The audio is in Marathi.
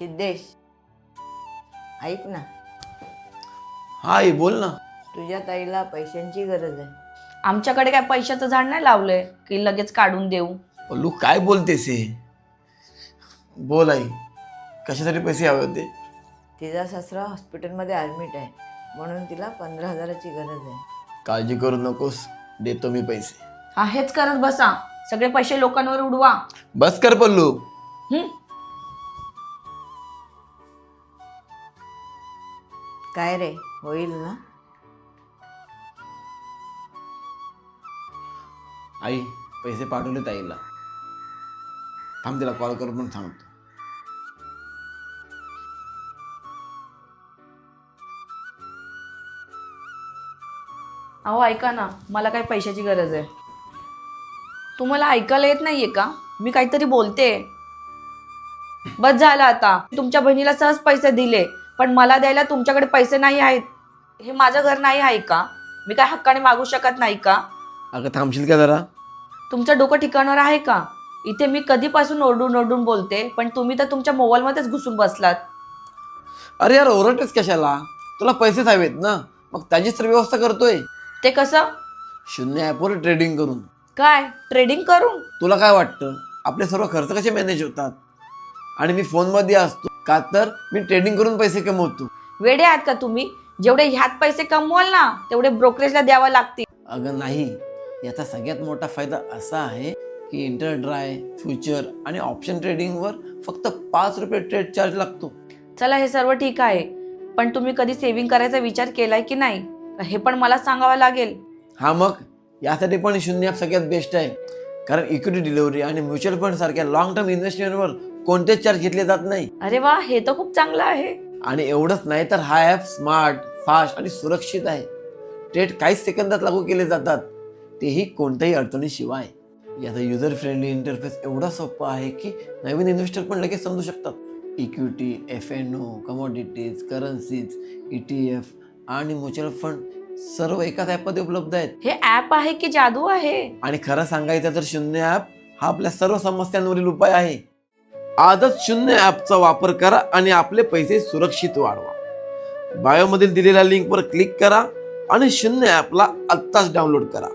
सिद्धेश, ऐक ना, हा आई बोल ना. तुझ्या ताईला पैशांची गरज आहे. आमच्याकडे काय पैशाचं झाड नाही लावलंय की लगेच काढून देऊ. पल्लू काय बोलतेस हे? बोल आई, कशासाठी पैसे हवे होते? तिचा सासरा हॉस्पिटलमध्ये ॲडमिट आहे, म्हणून तिला 15,000ची गरज आहे. काळजी करू नकोस, देतो मी पैसे. हा हेच करत बसा, सगळे पैसे लोकांवर उडवा. बस कर पल्लू. हं? काय रे, होईल ना? आई पैसे पाठवले ताईला. थांब, तिला कॉल करून पण सांगतो. अहो ऐका ना, मला काय पैशाची गरज आहे. तुम्हाला ऐकायला येत नाहीये का? मी काहीतरी बोलते. बस झालं आता. तुमच्या बहिणीला सहज पैसे दिले, पण मला द्यायला तुमच्याकडे पैसे नाही आहेत. हे माझं घर नाही आहे का? मी काय हक्काने मागू शकत नाही का? अगं थांबशील का जरा? तुमचं डोकं ठिकाणावर आहे का? इथे मी कधीपासून ओरडून ओरडून बोलते, पण तुम्ही तर तुमच्या मोबाईलमध्येच घुसून बसलात. अरे यार, ओरडतेस कशाला? तुला पैसेच हवेत ना, मग त्याचीच तर व्यवस्था करतोय. ते कसं? शून्य ॲपवर ट्रेडिंग करून. काय ट्रेडिंग करून? तुला काय वाटतं आपले सर्व खर्च कसे मॅनेज होतात? आणि मी फोनमध्ये असतो का तर मी ट्रेडिंग करून पैसे कमवतो. वेडे आहात का तुम्ही? जेवढे ह्यात पैसे कमवाल ना, तेवढे ब्रोकरेजला द्यावा लागतील. अगं नाही, याचा सगळ्यात मोठा फायदा असा आहे की इंटरड्राय, फ्युचर आणि ऑप्शन ट्रेडिंगवर फक्त 5 रुपये ट्रेड चार्ज लागतो. चला हे सर्व ठीक आहे, पण तुम्ही कधी सेव्हिंग करायचा विचार केलाय की नाही, हे पण मला सांगावं लागेल. हा मग यासाठी पण शून्य ॲप सगळ्यात बेस्ट आहे, कारण इक्विटी डिलिव्हरी आणि म्युच्युअल फंड सारख्या लॉंग टर्म इन्व्हेस्टमेंटवर कोणतेच चार्ज घेतले जात नाही. अरे वा, हे तर खूप चांगलं आहे. आणि एवढंच नाही तर हा ॲप स्मार्ट, फास्ट आणि सुरक्षित आहे. ट्रेड काहीच सेकंदात लागू केले जातात, तेही कोणत्याही अडचणीशिवाय. याचा युजर फ्रेंडली इंटरफेस एवढा सोपा आहे की नवीन इन्व्हेस्टर पण लगेच समजू शकतात. Equity, FNO, commodities, currencies, ETF आणि म्युच्युअल फंड सर्व एकाच ॲपमध्ये उपलब्ध आहेत. हे ऍप आहे की जादू आहे? आणि खरं सांगायचं तर शून्य ॲप हा आपल्या सर्व समस्यांवरील उपाय आहे. आजच शून्य ॲपचा वापर करा आणि आपले पैसे सुरक्षित वाढवा. बायोमधील दिलेल्या लिंकवर क्लिक करा आणि शून्य ॲपला आत्ताच डाउनलोड करा.